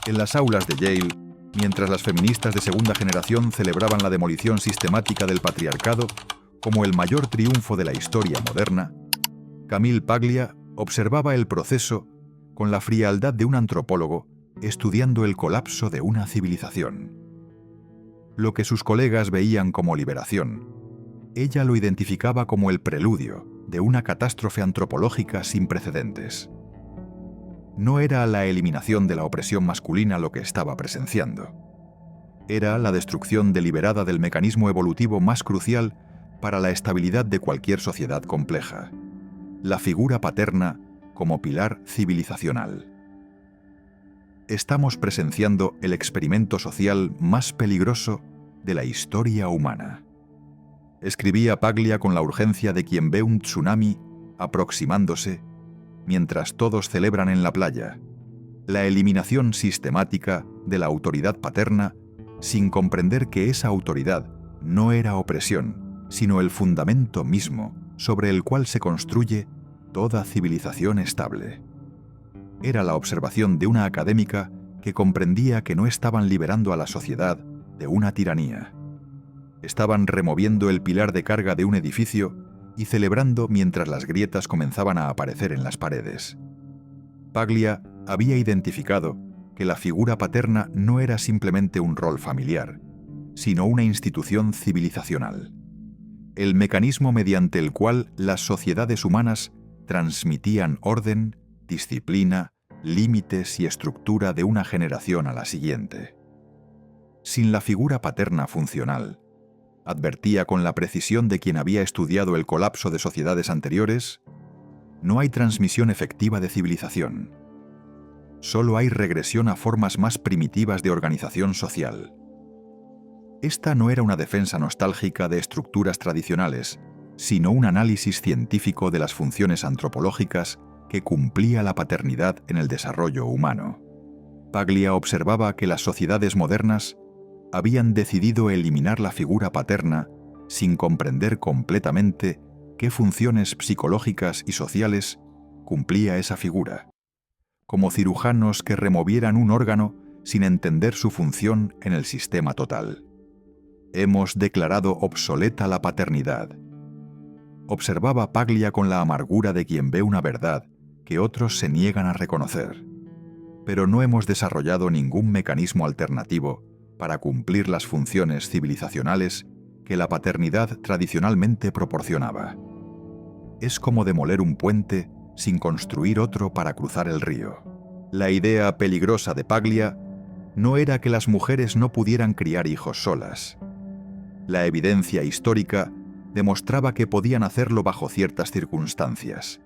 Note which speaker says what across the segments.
Speaker 1: En las aulas de Yale, mientras las feministas de segunda generación celebraban la demolición sistemática del patriarcado como el mayor triunfo de la historia moderna, Camille Paglia observaba el proceso con la frialdad de un antropólogo estudiando el colapso de una civilización. Lo que sus colegas veían como liberación, ella lo identificaba como el preludio de una catástrofe antropológica sin precedentes. No era la eliminación de la opresión masculina lo que estaba presenciando. Era la destrucción deliberada del mecanismo evolutivo más crucial para la estabilidad de cualquier sociedad compleja: la figura paterna como pilar civilizacional. Estamos presenciando el experimento social más peligroso de la historia humana. Escribía Paglia con la urgencia de quien ve un tsunami aproximándose mientras todos celebran en la playa la eliminación sistemática de la autoridad paterna, sin comprender que esa autoridad no era opresión, sino el fundamento mismo sobre el cual se construye toda civilización estable. Era la observación de una académica que comprendía que no estaban liberando a la sociedad de una tiranía. Estaban removiendo el pilar de carga de un edificio y celebrando mientras las grietas comenzaban a aparecer en las paredes. Paglia había identificado que la figura paterna no era simplemente un rol familiar, sino una institución civilizacional. El mecanismo mediante el cual las sociedades humanas transmitían orden, disciplina, límites y estructura de una generación a la siguiente. Sin la figura paterna funcional, advertía con la precisión de quien había estudiado el colapso de sociedades anteriores, no hay transmisión efectiva de civilización. Solo hay regresión a formas más primitivas de organización social. Esta no era una defensa nostálgica de estructuras tradicionales, sino un análisis científico de las funciones antropológicas que cumplía la paternidad en el desarrollo humano. Paglia observaba que las sociedades modernas habían decidido eliminar la figura paterna sin comprender completamente qué funciones psicológicas y sociales cumplía esa figura, como cirujanos que removieran un órgano sin entender su función en el sistema total. Hemos declarado obsoleta la paternidad. Observaba Paglia con la amargura de quien ve una verdad que otros se niegan a reconocer. Pero no hemos desarrollado ningún mecanismo alternativo para cumplir las funciones civilizacionales que la paternidad tradicionalmente proporcionaba. Es como demoler un puente sin construir otro para cruzar el río. La idea peligrosa de Paglia no era que las mujeres no pudieran criar hijos solas. La evidencia histórica demostraba que podían hacerlo bajo ciertas circunstancias.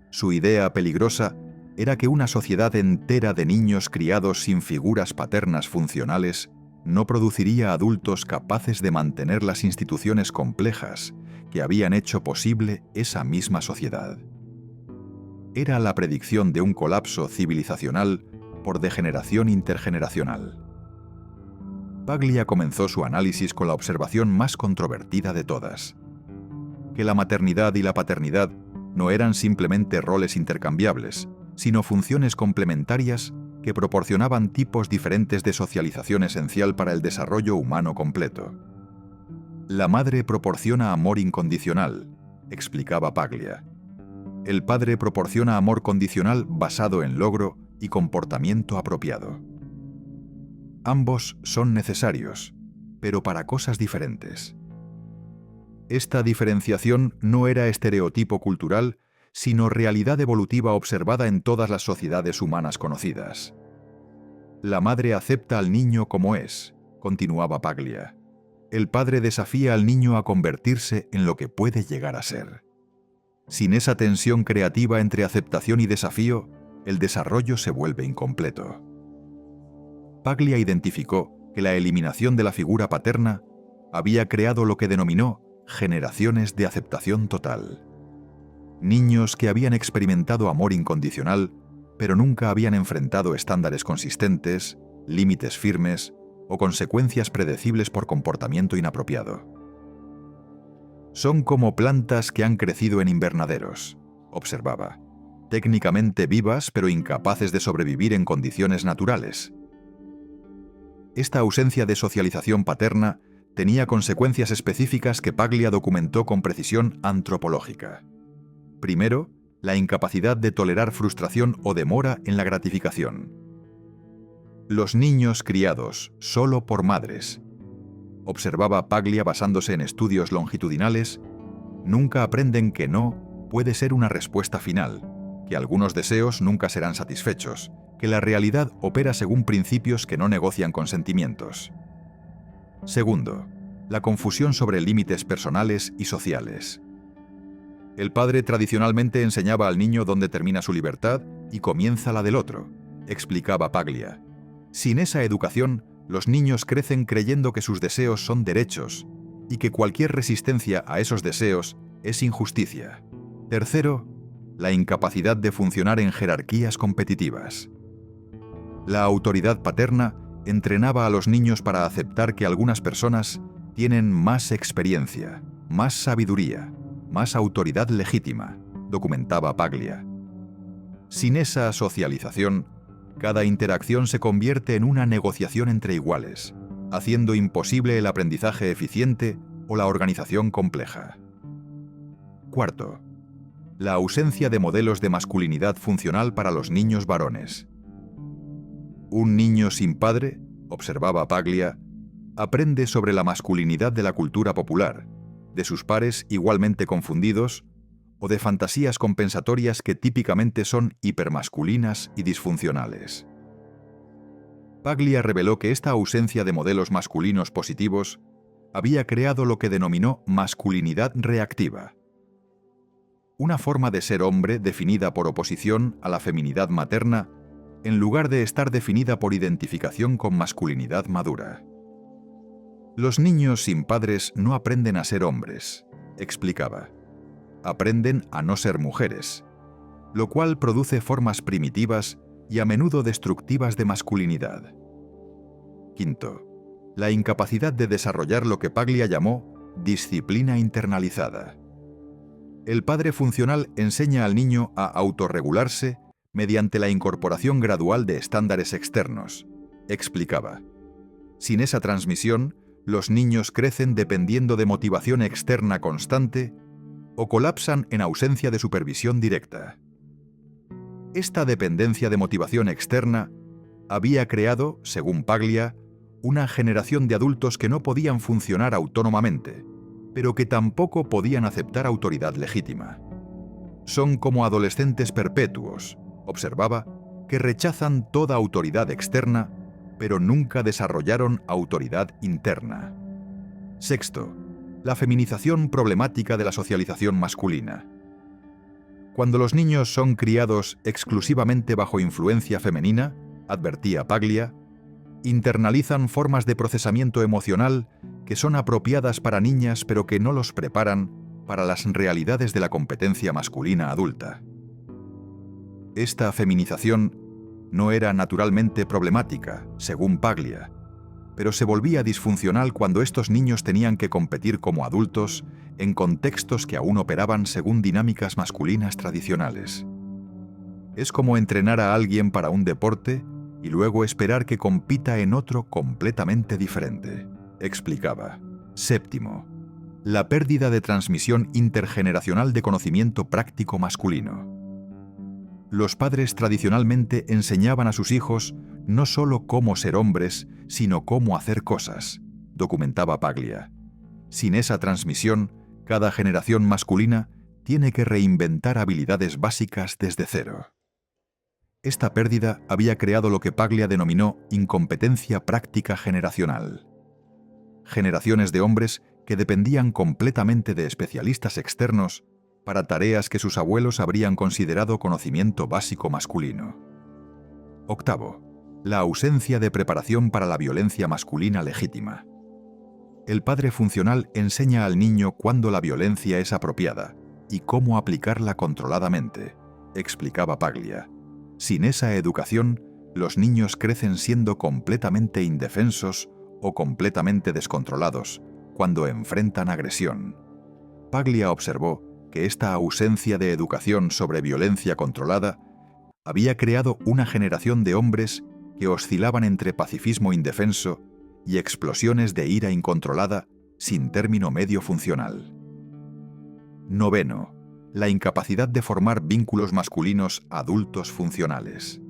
Speaker 1: Su idea peligrosa era que una sociedad entera de niños criados sin figuras paternas funcionales no produciría adultos capaces de mantener las instituciones complejas que habían hecho posible esa misma sociedad. Era la predicción de un colapso civilizacional por degeneración intergeneracional. Paglia comenzó su análisis con la observación más controvertida de todas: que la maternidad y la paternidad no eran simplemente roles intercambiables, sino funciones complementarias que proporcionaban tipos diferentes de socialización esencial para el desarrollo humano completo. La madre proporciona amor incondicional, explicaba Paglia. El padre proporciona amor condicional basado en logro y comportamiento apropiado. Ambos son necesarios, pero para cosas diferentes. Esta diferenciación no era estereotipo cultural, sino realidad evolutiva observada en todas las sociedades humanas conocidas. La madre acepta al niño como es, continuaba Paglia. El padre desafía al niño a convertirse en lo que puede llegar a ser. Sin esa tensión creativa entre aceptación y desafío, el desarrollo se vuelve incompleto. Paglia identificó que la eliminación de la figura paterna había creado lo que denominó generaciones de aceptación total. Niños que habían experimentado amor incondicional, pero nunca habían enfrentado estándares consistentes, límites firmes o consecuencias predecibles por comportamiento inapropiado. Son como plantas que han crecido en invernaderos, observaba. técnicamente vivas pero incapaces de sobrevivir en condiciones naturales. Esta ausencia de socialización paterna tenía consecuencias específicas que Paglia documentó con precisión antropológica. Primero, la incapacidad de tolerar frustración o demora en la gratificación. Los niños criados solo por madres, observaba Paglia basándose en estudios longitudinales, nunca aprenden que no puede ser una respuesta final, que algunos deseos nunca serán satisfechos, que la realidad opera según principios que no negocian con sentimientos. Segundo, la confusión sobre límites personales y sociales. El padre tradicionalmente enseñaba al niño dónde termina su libertad y comienza la del otro, explicaba Paglia. Sin esa educación, los niños crecen creyendo que sus deseos son derechos y que cualquier resistencia a esos deseos es injusticia. Tercero, la incapacidad de funcionar en jerarquías competitivas. La autoridad paterna entrenaba a los niños para aceptar que algunas personas tienen más experiencia, más sabiduría, más autoridad legítima, documentaba Paglia. Sin esa socialización, cada interacción se convierte en una negociación entre iguales, haciendo imposible el aprendizaje eficiente o la organización compleja. Cuarto, la ausencia de modelos de masculinidad funcional para los niños varones. Un niño sin padre, observaba Paglia, aprende sobre la masculinidad de la cultura popular, de sus pares igualmente confundidos, o de fantasías compensatorias que típicamente son hipermasculinas y disfuncionales. Paglia reveló que esta ausencia de modelos masculinos positivos había creado lo que denominó masculinidad reactiva, una forma de ser hombre definida por oposición a la feminidad materna, en lugar de estar definida por identificación con masculinidad madura. Los niños sin padres no aprenden a ser hombres, explicaba. Aprenden a no ser mujeres, lo cual produce formas primitivas y a menudo destructivas de masculinidad. Quinto, la incapacidad de desarrollar lo que Paglia llamó disciplina internalizada. El padre funcional enseña al niño a autorregularse mediante la incorporación gradual de estándares externos, explicaba. Sin esa transmisión, los niños crecen dependiendo de motivación externa constante o colapsan en ausencia de supervisión directa. Esta dependencia de motivación externa había creado, según Paglia, una generación de adultos que no podían funcionar autónomamente, pero que tampoco podían aceptar autoridad legítima. Son como adolescentes perpetuos, observaba, que rechazan toda autoridad externa, pero nunca desarrollaron autoridad interna. Sexto, la feminización problemática de la socialización masculina. Cuando los niños son criados exclusivamente bajo influencia femenina, advertía Paglia, internalizan formas de procesamiento emocional que son apropiadas para niñas pero que no los preparan para las realidades de la competencia masculina adulta. Esta feminización no era naturalmente problemática, según Paglia, pero se volvía disfuncional cuando estos niños tenían que competir como adultos en contextos que aún operaban según dinámicas masculinas tradicionales. Es como entrenar a alguien para un deporte y luego esperar que compita en otro completamente diferente, explicaba. Séptimo, la pérdida de transmisión intergeneracional de conocimiento práctico masculino. Los padres tradicionalmente enseñaban a sus hijos no solo cómo ser hombres, sino cómo hacer cosas, documentaba Paglia. Sin esa transmisión, cada generación masculina tiene que reinventar habilidades básicas desde cero. Esta pérdida había creado lo que Paglia denominó incompetencia práctica generacional. Generaciones de hombres que dependían completamente de especialistas externos para tareas que sus abuelos habrían considerado conocimiento básico masculino. Octavo, la ausencia de preparación para la violencia masculina legítima. El padre funcional enseña al niño cuándo la violencia es apropiada y cómo aplicarla controladamente, explicaba Paglia. Sin esa educación, los niños crecen siendo completamente indefensos o completamente descontrolados cuando enfrentan agresión. Paglia observó que esta ausencia de educación sobre violencia controlada había creado una generación de hombres que oscilaban entre pacifismo indefenso y explosiones de ira incontrolada sin término medio funcional. Noveno, la incapacidad de formar vínculos masculinos adultos funcionales.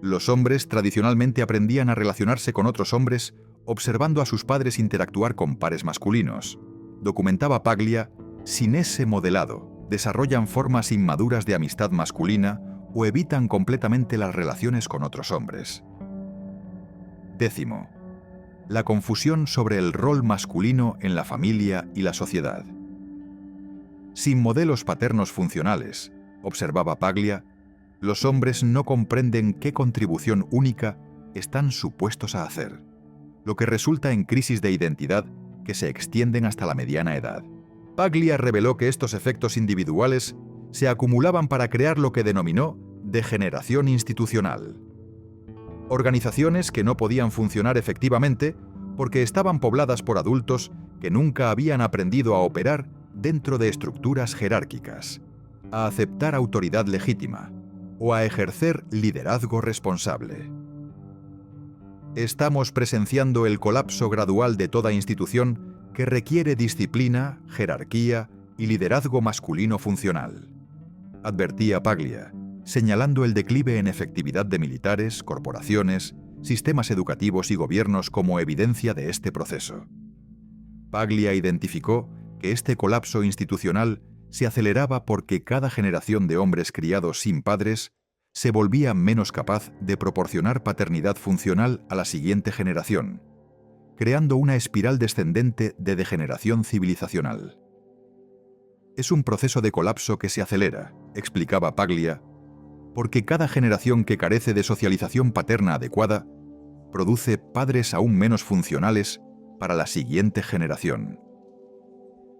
Speaker 1: Los hombres tradicionalmente aprendían a relacionarse con otros hombres observando a sus padres interactuar con pares masculinos. Documentaba Paglia, sin ese modelado, desarrollan formas inmaduras de amistad masculina o evitan completamente las relaciones con otros hombres. Décimo, la confusión sobre el rol masculino en la familia y la sociedad. Sin modelos paternos funcionales, observaba Paglia, los hombres no comprenden qué contribución única están supuestos a hacer, lo que resulta en crisis de identidad que se extienden hasta la mediana edad. Paglia reveló que estos efectos individuales se acumulaban para crear lo que denominó degeneración institucional. Organizaciones que no podían funcionar efectivamente porque estaban pobladas por adultos que nunca habían aprendido a operar dentro de estructuras jerárquicas, a aceptar autoridad legítima o a ejercer liderazgo responsable. Estamos presenciando el colapso gradual de toda institución que requiere disciplina, jerarquía y liderazgo masculino funcional, advertía Paglia, señalando el declive en efectividad de militares, corporaciones, sistemas educativos y gobiernos como evidencia de este proceso. Paglia identificó que este colapso institucional se aceleraba porque cada generación de hombres criados sin padres se volvía menos capaz de proporcionar paternidad funcional a la siguiente generación, creando una espiral descendente de degeneración civilizacional. Es un proceso de colapso que se acelera, explicaba Paglia, porque cada generación que carece de socialización paterna adecuada produce padres aún menos funcionales para la siguiente generación.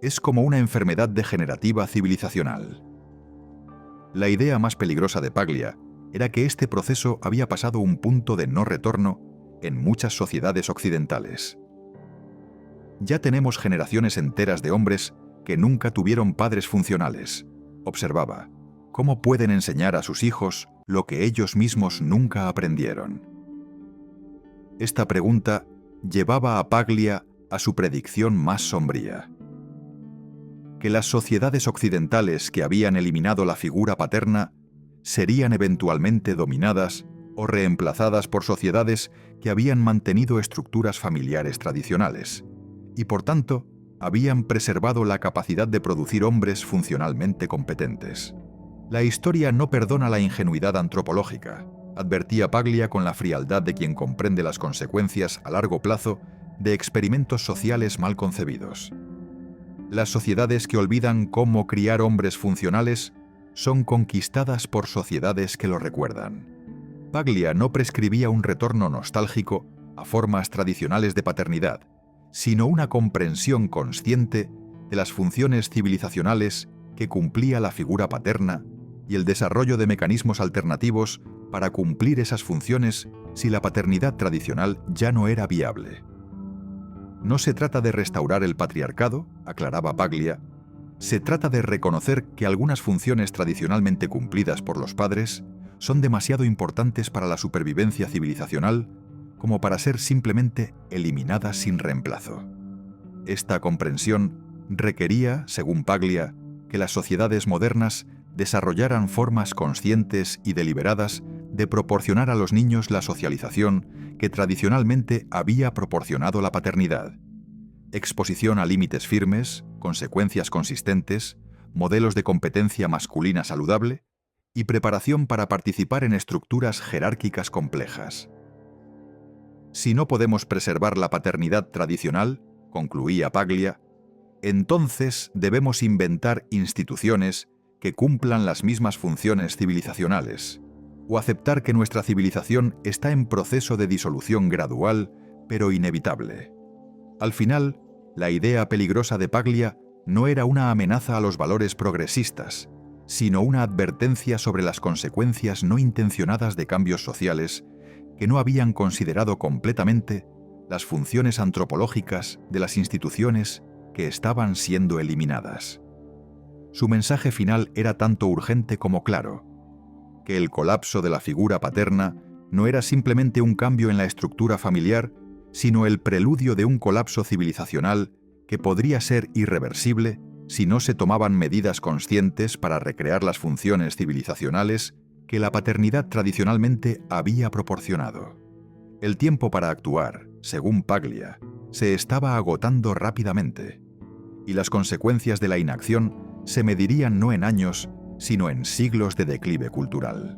Speaker 1: Es como una enfermedad degenerativa civilizacional. La idea más peligrosa de Paglia era que este proceso había pasado un punto de no retorno en muchas sociedades occidentales. Ya tenemos generaciones enteras de hombres que nunca tuvieron padres funcionales, observaba. ¿Cómo pueden enseñar a sus hijos lo que ellos mismos nunca aprendieron? Esta pregunta llevaba a Paglia a su predicción más sombría: que las sociedades occidentales que habían eliminado la figura paterna serían eventualmente dominadas o reemplazadas por sociedades que habían mantenido estructuras familiares tradicionales y, por tanto, habían preservado la capacidad de producir hombres funcionalmente competentes. La historia no perdona la ingenuidad antropológica, advertía Paglia con la frialdad de quien comprende las consecuencias a largo plazo de experimentos sociales mal concebidos. Las sociedades que olvidan cómo criar hombres funcionales son conquistadas por sociedades que lo recuerdan. Paglia no prescribía un retorno nostálgico a formas tradicionales de paternidad, sino una comprensión consciente de las funciones civilizacionales que cumplía la figura paterna y el desarrollo de mecanismos alternativos para cumplir esas funciones si la paternidad tradicional ya no era viable. No se trata de restaurar el patriarcado, aclaraba Paglia, se trata de reconocer que algunas funciones tradicionalmente cumplidas por los padres son demasiado importantes para la supervivencia civilizacional como para ser simplemente eliminadas sin reemplazo. Esta comprensión requería, según Paglia, que las sociedades modernas desarrollaran formas conscientes y deliberadas de proporcionar a los niños la socialización que tradicionalmente había proporcionado la paternidad: exposición a límites firmes, consecuencias consistentes, modelos de competencia masculina saludable y preparación para participar en estructuras jerárquicas complejas. Si no podemos preservar la paternidad tradicional, concluía Paglia, entonces debemos inventar instituciones que cumplan las mismas funciones civilizacionales, o aceptar que nuestra civilización está en proceso de disolución gradual, pero inevitable. Al final, la idea peligrosa de Paglia no era una amenaza a los valores progresistas, sino una advertencia sobre las consecuencias no intencionadas de cambios sociales que no habían considerado completamente las funciones antropológicas de las instituciones que estaban siendo eliminadas. Su mensaje final era tanto urgente como claro: que el colapso de la figura paterna no era simplemente un cambio en la estructura familiar, sino el preludio de un colapso civilizacional que podría ser irreversible si no se tomaban medidas conscientes para recrear las funciones civilizacionales que la paternidad tradicionalmente había proporcionado. El tiempo para actuar, según Paglia, se estaba agotando rápidamente, y las consecuencias de la inacción se medirían no en años, sino en siglos de declive cultural.